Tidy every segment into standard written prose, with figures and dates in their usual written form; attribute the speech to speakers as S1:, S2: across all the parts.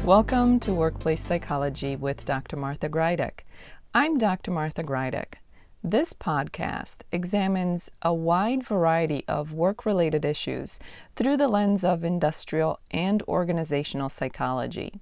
S1: Welcome to Workplace Psychology with Dr. Martha Greidick. I'm Dr. Martha Greidick. This podcast examines a wide variety of work-related issues through the lens of industrial and organizational psychology.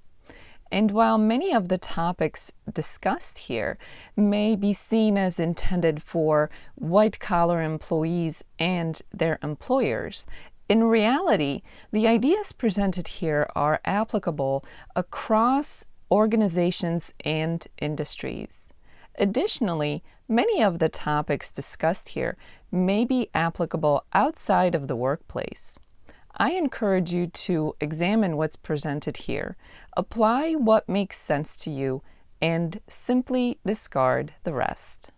S1: And while many of the topics discussed here may be seen as intended for white-collar employees and their employers, in reality, the ideas presented here are applicable across organizations and industries. Additionally, many of the topics discussed here may be applicable outside of the workplace. I encourage you to examine what's presented here, apply what makes sense to you, and simply discard the rest.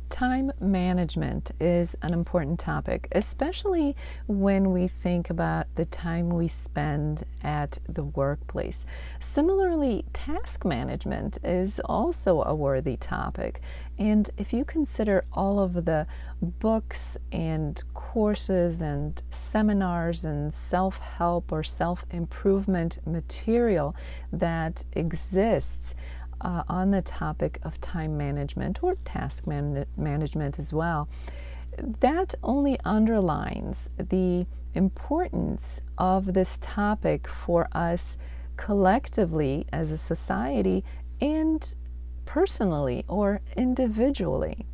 S1: Time management is an important topic, especially when we think about the time we spend at the workplace. Similarly, task management is also a worthy topic. And if you consider all of the books and courses and seminars and self-help or self-improvement material that exists on the topic of time management or task management as well, that only underlines the importance of this topic for us collectively as a society and personally or individually.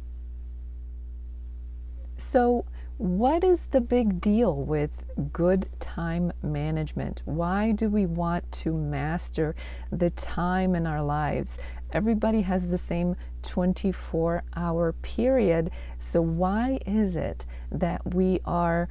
S1: So, what is the big deal with good time management? Why do we want to master the time in our lives? Everybody has the same 24-hour period, so why is it that we are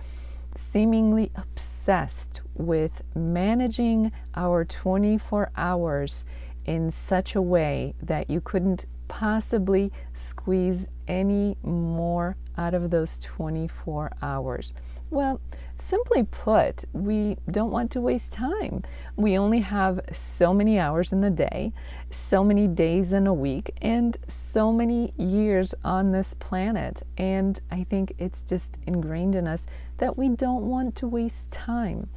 S1: seemingly obsessed with managing our 24 hours in such a way that you couldn't possibly squeeze any more out of those 24 hours? Well, simply put, we don't want to waste time. We only have so many hours in the day, so many days in a week, and so many years on this planet. And I think it's just ingrained in us that we don't want to waste time.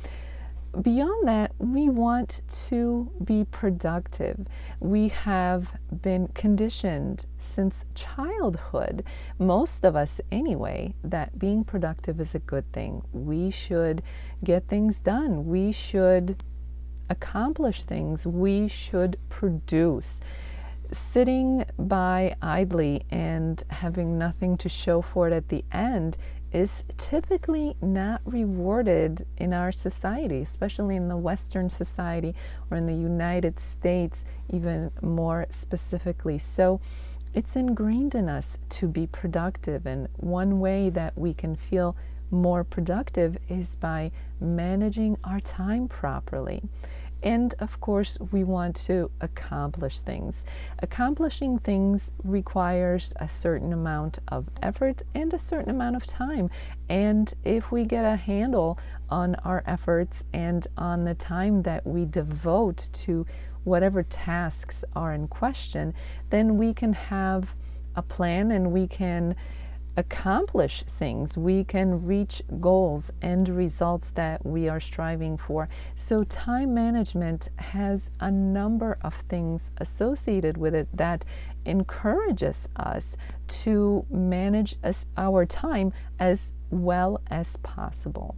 S1: Beyond that, we want to be productive. We have been conditioned since childhood, most of us anyway, that being productive is a good thing. We should get things done. We should accomplish things. We should produce. Sitting by idly and having nothing to show for it at the end is typically not rewarded in our society, especially in the Western society or in the United States, even more specifically. So it's ingrained in us to be productive, and one way that we can feel more productive is by managing our time properly. And of course, we want to accomplish things. Accomplishing things requires a certain amount of effort and a certain amount of time. And if we get a handle on our efforts and on the time that we devote to whatever tasks are in question, then we can have a plan and we can accomplish things. We can reach goals and results that we are striving for. So time management has a number of things associated with it that encourages us to manage our time as well as possible.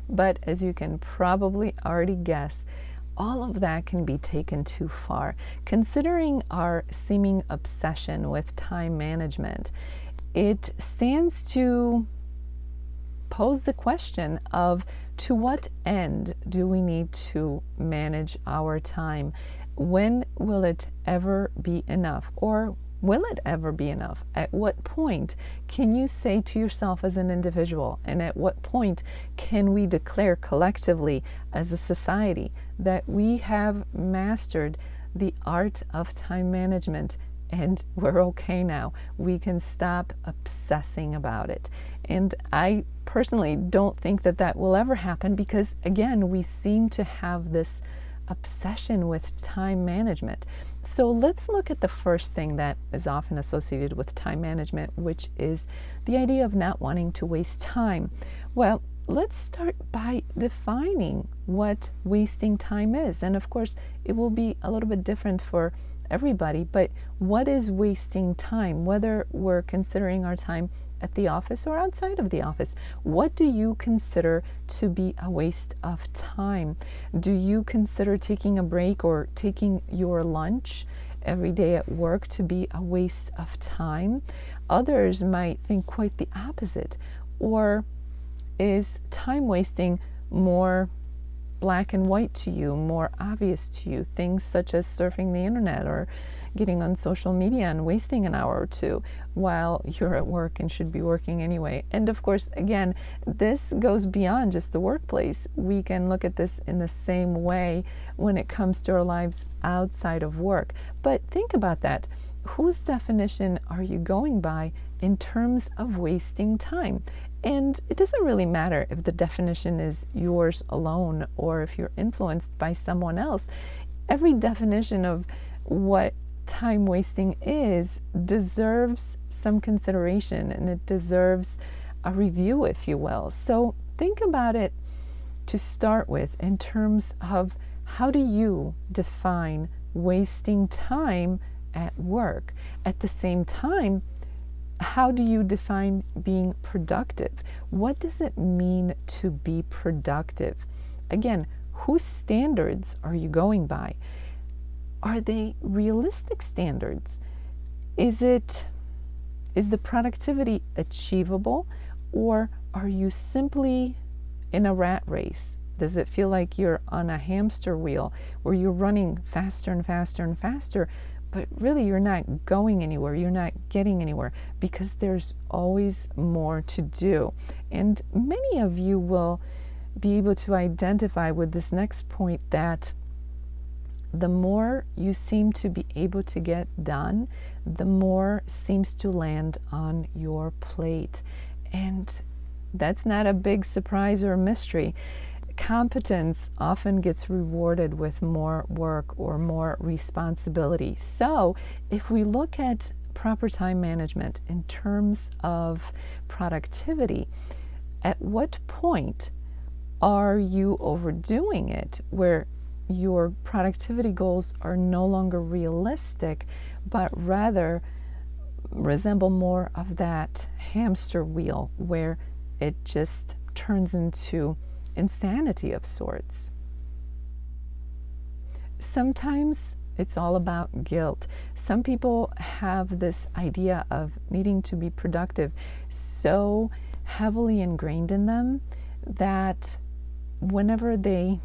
S1: But as you can probably already guess, all of that can be taken too far. Considering our seeming obsession with time management, it stands to pose the question of, to what end do we need to manage our time? When will it ever be enough? Or will it ever be enough? At what point can you say to yourself as an individual, and at what point can we declare collectively as a society that we have mastered the art of time management and we're okay now? We can stop obsessing about it. And I personally don't think that that will ever happen because, again, we seem to have this obsession with time management. So let's look at the first thing that is often associated with time management, which is the idea of not wanting to waste time. Well, let's start by defining what wasting time is. And of course, it will be a little bit different for everybody, but what is wasting time? Whether we're considering our time at the office or outside of the office, what do you consider to be a waste of time? Do you consider taking a break or taking your lunch every day at work to be a waste of time? Others might think quite the opposite. Or is time wasting more black and white to you, more obvious to you? Things such as surfing the internet or getting on social media and wasting an hour or two while you're at work and should be working anyway. And of course, again, this goes beyond just the workplace. We can look at this in the same way when it comes to our lives outside of work. But think about that. Whose definition are you going by in terms of wasting time? And it doesn't really matter if the definition is yours alone or if you're influenced by someone else. Every definition of what time wasting is deserves some consideration, and it deserves a review, if you will. So think about it to start with in terms of how do you define wasting time at work? At the same time, how do you define being productive? What does it mean to be productive? Again, whose standards are you going by? Are they realistic standards? Is the productivity achievable, or are you simply in a rat race? Does it feel like you're on a hamster wheel where you're running faster and faster and faster, but really you're not going anywhere, you're not getting anywhere because there's always more to do? And many of you will be able to identify with this next point that the more you seem to be able to get done, the more seems to land on your plate. And that's not a big surprise or mystery. Competence often gets rewarded with more work or more responsibility. So if we look at proper time management in terms of productivity, at what point are you overdoing it where your productivity goals are no longer realistic, but rather resemble more of that hamster wheel where it just turns into insanity of sorts? Sometimes it's all about guilt. Some people have this idea of needing to be productive so heavily ingrained in them that whenever they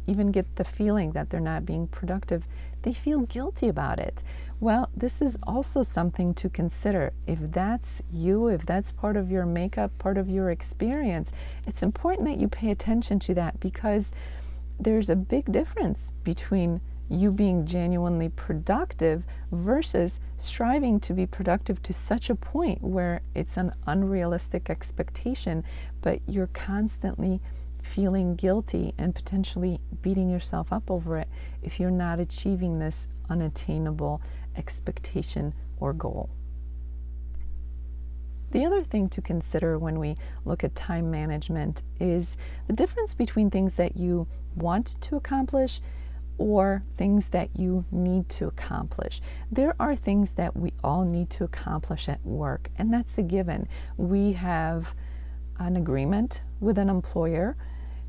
S1: even get the feeling that they're not being productive, they feel guilty about it. Well, this is also something to consider. If that's you, if that's part of your makeup, part of your experience, it's important that you pay attention to that, because there's a big difference between you being genuinely productive versus striving to be productive to such a point where it's an unrealistic expectation, but you're constantly feeling guilty and potentially beating yourself up over it if you're not achieving this unattainable expectation or goal. The other thing to consider when we look at time management is the difference between things that you want to accomplish or things that you need to accomplish. There are things that we all need to accomplish at work, and that's a given. We have an agreement with an employer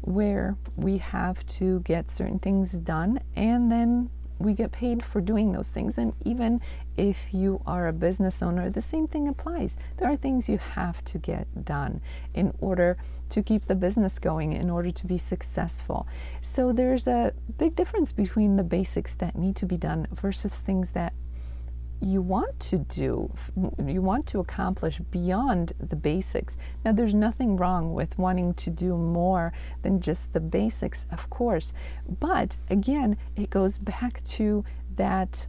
S1: where we have to get certain things done, and then we get paid for doing those things. And even if you are a business owner, the same thing applies. There are things you have to get done in order to keep the business going, in order to be successful. So there's a big difference between the basics that need to be done versus things that you want to do, you want to accomplish beyond the basics. Now, there's nothing wrong with wanting to do more than just the basics, of course. But again, it goes back to that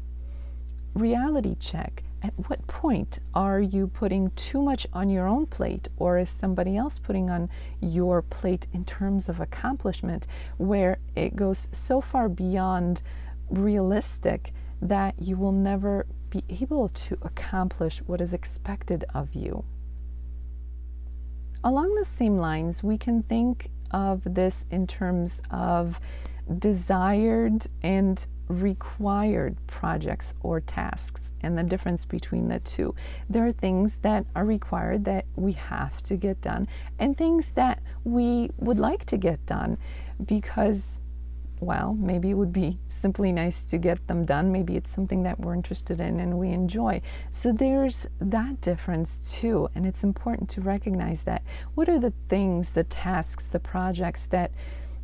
S1: reality check. At what point are you putting too much on your own plate, or is somebody else putting on your plate in terms of accomplishment, where it goes so far beyond realistic that you will never be able to accomplish what is expected of you? Along the same lines, we can think of this in terms of desired and required projects or tasks and the difference between the two. There are things that are required that we have to get done and things that we would like to get done because, well, maybe it would be simply nice to get them done. Maybe it's something that we're interested in and we enjoy. So there's that difference too. And it's important to recognize that. What are the things, the tasks, the projects that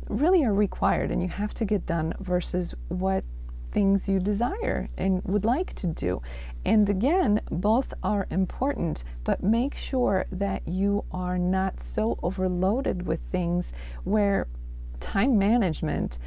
S1: really are required and you have to get done versus what things you desire and would like to do? And again, both are important, but make sure that you are not so overloaded with things where time management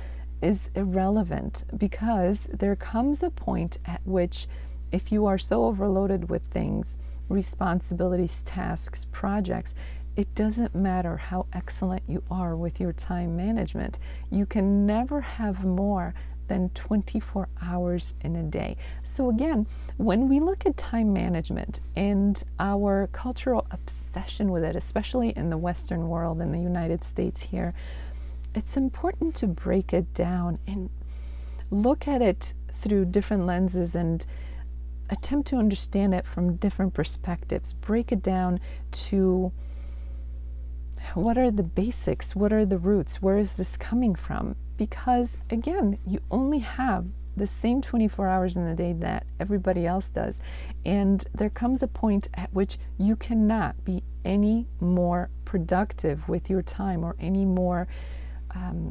S1: is irrelevant, because there comes a point at which if you are so overloaded with things, responsibilities, tasks, projects, it doesn't matter how excellent you are with your time management. You can never have more than 24 hours in a day. So again, when we look at time management and our cultural obsession with it, especially in the Western world, in the United States here, it's important to break it down and look at it through different lenses and attempt to understand it from different perspectives. Break it down to what are the basics, what are the roots, where is this coming from? Because again, you only have the same 24 hours in the day that everybody else does. And there comes a point at which you cannot be any more productive with your time or any more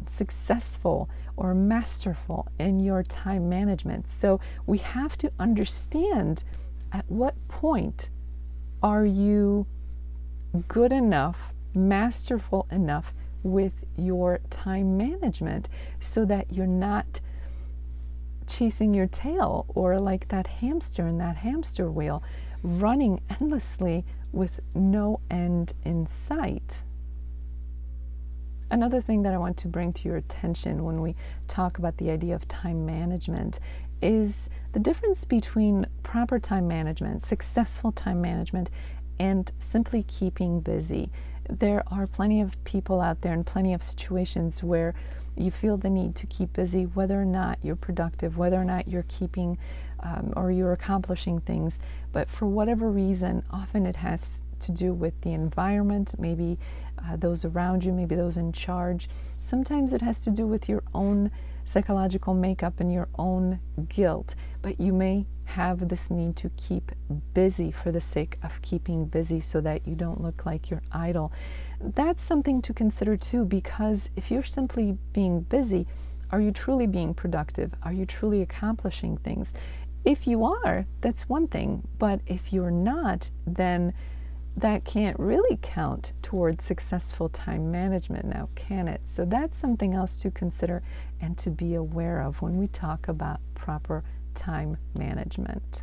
S1: successful or masterful in your time management. So we have to understand at what point are you good enough, masterful enough with your time management so that you're not chasing your tail or like that hamster in that hamster wheel, running endlessly with no end in sight. Another thing that I want to bring to your attention when we talk about the idea of time management is the difference between proper time management, successful time management, and simply keeping busy. There are plenty of people out there and plenty of situations where you feel the need to keep busy, whether or not you're productive, whether or not you're keeping or you're accomplishing things. But for whatever reason, often it has to do with the environment, maybe those around you, maybe those in charge. Sometimes it has to do with your own psychological makeup and your own guilt, but you may have this need to keep busy for the sake of keeping busy so that you don't look like you're idle. That's something to consider too, because if you're simply being busy, are you truly being productive? Are you truly accomplishing things? If you are, that's one thing, but if you're not, then that can't really count towards successful time management now, can it? So that's something else to consider and to be aware of when we talk about proper time management.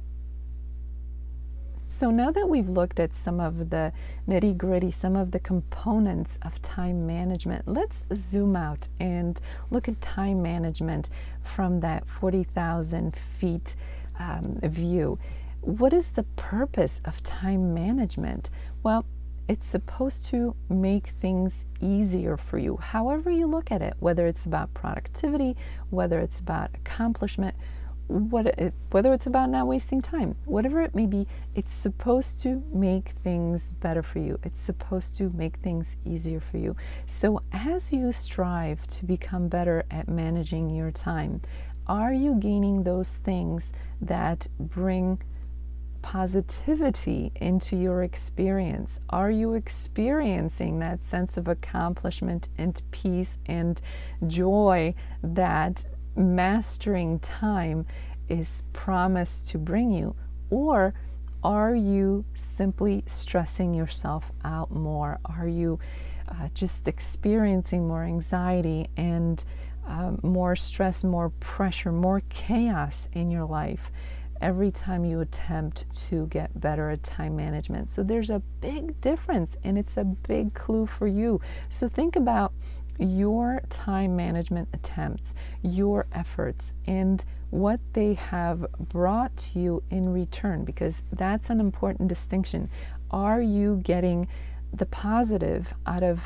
S1: So now that we've looked at some of the nitty-gritty, some of the components of time management, let's zoom out and look at time management from that 40,000 feet view. What is the purpose of time management? Well, it's supposed to make things easier for you, however you look at it, whether it's about productivity, whether it's about accomplishment, whether it's about not wasting time, whatever it may be, it's supposed to make things better for you. It's supposed to make things easier for you. So as you strive to become better at managing your time, are you gaining those things that bring positivity into your experience? Are you experiencing that sense of accomplishment and peace and joy that mastering time is promised to bring you? Or are you simply stressing yourself out more? Are you just experiencing more anxiety and more stress, more pressure, more chaos in your life every time you attempt to get better at time management? So there's a big difference, and it's a big clue for you. So think about your time management attempts, your efforts, and what they have brought to you in return, because that's an important distinction. Are you getting the positive out of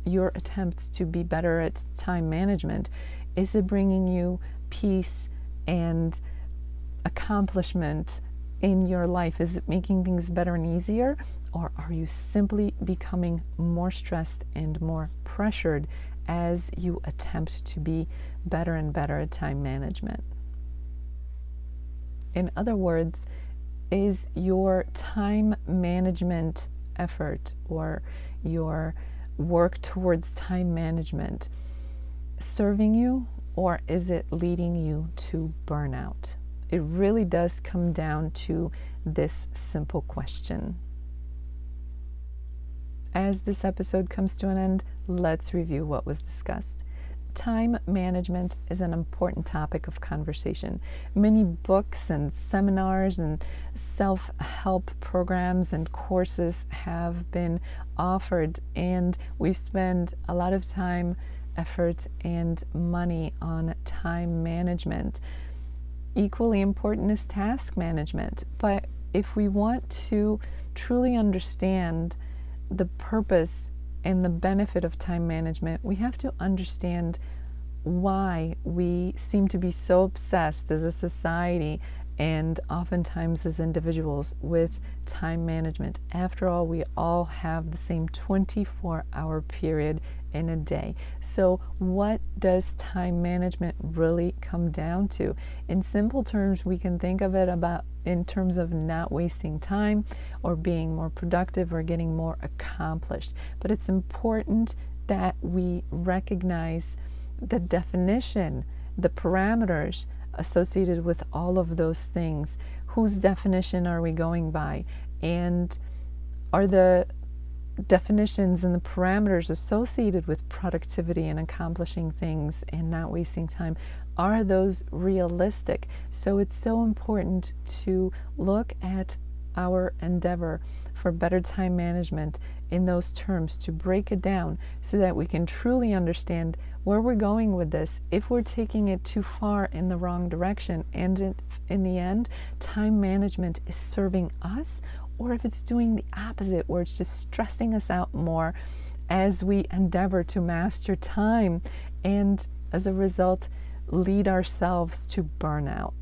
S1: your attempts to be better at time management? Is it bringing you peace and accomplishment in your life? Is it making things better and easier? Or are you simply becoming more stressed and more pressured as you attempt to be better and better at time management? In other words, is your time management effort or your work towards time management serving you, or is it leading you to burnout? It really does come down to this simple question. As this episode comes to an end, let's review what was discussed. Time management is an important topic of conversation. Many books and seminars and self-help programs and courses have been offered, and we spend a lot of time, effort, and money on time management. Equally important is task management, but if we want to truly understand the purpose and the benefit of time management, we have to understand why we seem to be so obsessed as a society and oftentimes as individuals with time management. After all, we all have the same 24-hour period in a day. So what does time management really come down to? In simple terms, we can think of it about in terms of not wasting time or being more productive or getting more accomplished. But it's important that we recognize the definition, the parameters associated with all of those things. Whose definition are we going by? And are the definitions and the parameters associated with productivity and accomplishing things and not wasting time, are those realistic? So it's so important to look at our endeavor for better time management in those terms, to break it down so that we can truly understand where we're going with this, if we're taking it too far in the wrong direction, and in the end, time management is serving us, or if it's doing the opposite, where it's just stressing us out more as we endeavor to master time, and as a result, lead ourselves to burnout.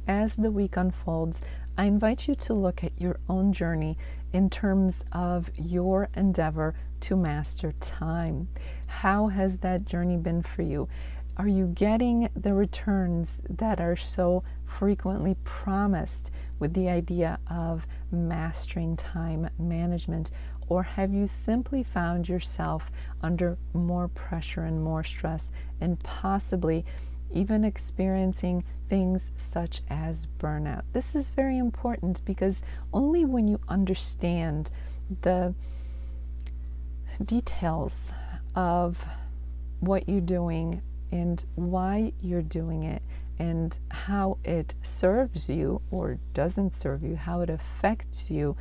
S1: As the week unfolds, I invite you to look at your own journey in terms of your endeavor to master time. How has that journey been for you? Are you getting the returns that are so frequently promised with the idea of mastering time management? Or have you simply found yourself under more pressure and more stress, and possibly even experiencing things such as burnout? This is very important, because only when you understand the details of what you're doing and why you're doing it and how it serves you or doesn't serve you, how it affects you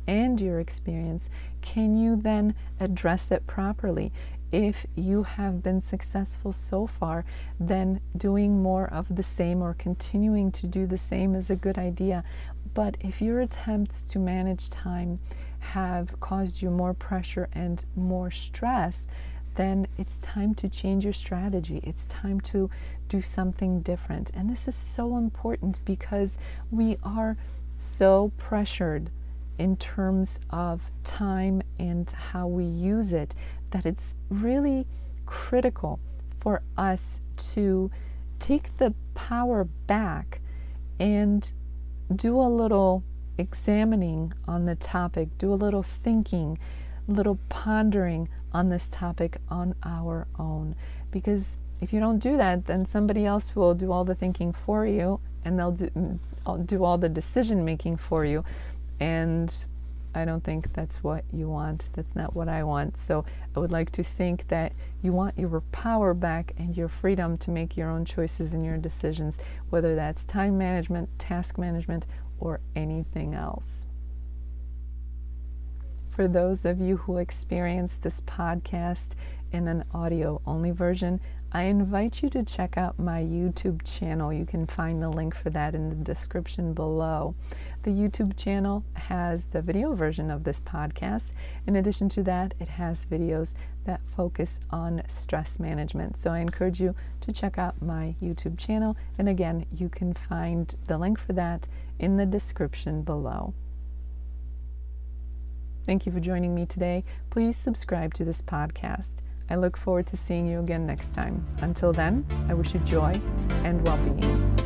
S1: and your experience, can you then address it properly. If you have been successful so far, then doing more of the same or continuing to do the same is a good idea. But if your attempts to manage time have caused you more pressure and more stress, then it's time to change your strategy. It's time to do something different. And this is so important, because we are so pressured in terms of time and how we use it, that it's really critical for us to take the power back and do a little examining on the topic, do a little thinking, a little pondering on this topic on our own. Because if you don't do that, then somebody else will do all the thinking for you, and they'll do all the decision making for you. And I don't think that's what you want. That's not what I want. So I would like to think that you want your power back and your freedom to make your own choices and your decisions, whether that's time management, task management, or anything else. For those of you who experience this podcast in an audio-only version, I invite you to check out my YouTube channel. You can find the link for that in the description below. The YouTube channel has the video version of this podcast. In addition to that, it has videos that focus on stress management. So I encourage you to check out my YouTube channel. And again, you can find the link for that in the description below. Thank you for joining me today. Please subscribe to this podcast. I look forward to seeing you again next time. Until then, I wish you joy and well-being.